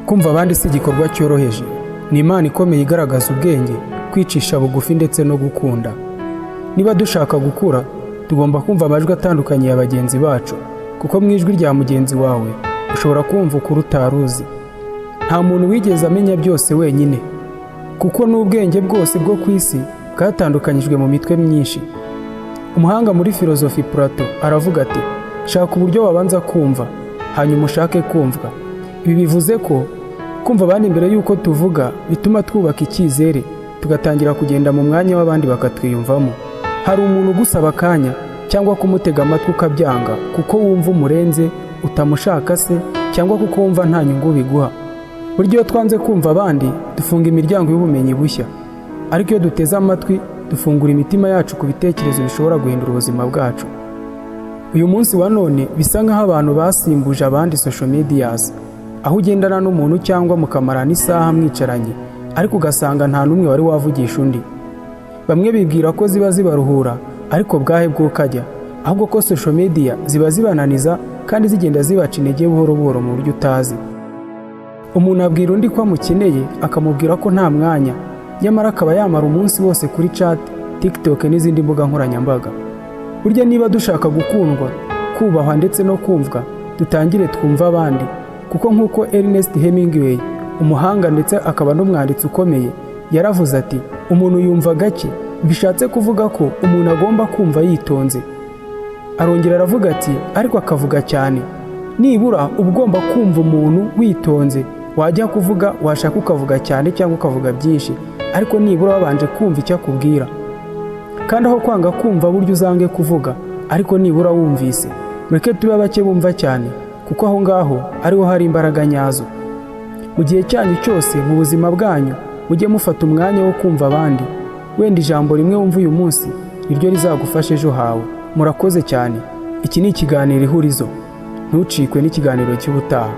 Kumva abandi si igikorwa cyoroheje, ni impano ikomeye igaragaza ubwenge, kwicisha bugufi ndetse no gukunda. Niba dushaka gukura, tugomba kumva amajwi atandukanye ya bagenzi bacu, kuko mu ijwi rya mugenzi wawe ushobora kumva ukuri utaruzi. Nta muntu wigeze amenya byose wenyine, kuko n'ubwenge bwose bwo ku isi bwatandukanyijwe mu mitwe myinshi. Umuhanga muri filozofi Plato aravuga ati, shaka uburyo wabanza kumva, hanyuma ushake kumvwa. Ibi bivuze ko kumva abandi mbere y'uko tuvuga bituma twubaka icyizere, tugatangira kugenda mu mwanya w'abandi bakatwiyumvamo. Hari umuntu ugusaba akanya cyangwa kumutega amatwi ukabyanga kuko wumva umurenze, utamushaka se, cyangwa kuko wumva nta nyungu biguha. Burya iyo twanze kumva abandi dufunga imiryango y'ubumenyi bushya, ariko iyo duteze amatwi dufungura imitima yacu ku bitekerezo bishobora guhindura ubuzima bwacu. Uyu munsi wa none bisa nk'aho abantu basimbuje abandi social medias, aho ugendana n'umuntu cyangwa mukamarana isaha mwicaranye, ariko ugasanga nta n'umwe wari wavugisha undi. Bamwe bibwira ko ziba zibaruhura, ariko bwahe bw'ukajya, ahubwo ko social media ziba zibananiza kandi zigenda zibaca intege buhoro buhoro mu buryo utazi. Umuntu abwira undi ko amukeneye, akamubwira ko nta mwanya, nyamara akaba yamara umunsi wose kuri chat, TikTok n'izindi mbuga nkoranyambaga. Burya niba dushaka gukundwa, kubahwa ndetse no kumvwa, dutangire twumva abandi, kuko nk'uko Ernest Hemingway, umuhanga ndetse akaba n'umwanditsi ukomeye, yaravuze ati, umuntu yumva gake, bishatse kuvuga ko umuntu agomba kumva yitonze. Arongera aravuga ati, ariko akavuga cyane. Nibura uba ugomba kumva umuntu witonze, wajya kuvuga washaka ukavuga cyane cyangwa ukavuga byinshi, ariko nibura wabanje kumva icyo akubwira. Kandi aho kwanga kumva buryo uzange kuvuga, ariko nibura wumvise. Mureke tube bake bumva cyane, kuko aho ngaho ariho hari imbaraga nyazo. Mu gihe cyanyu cyose mu buzima bwanyu, mujye mufata umwanya wo kumva abandi. Wenda ijambo rimwe wumva uyu munsi niryo rizagufasha ejo hawe. Murakoze cyane. Iki ni ikiganiro Ihurizo. Ntucikwe n'ikiganiro cy'ubutaha.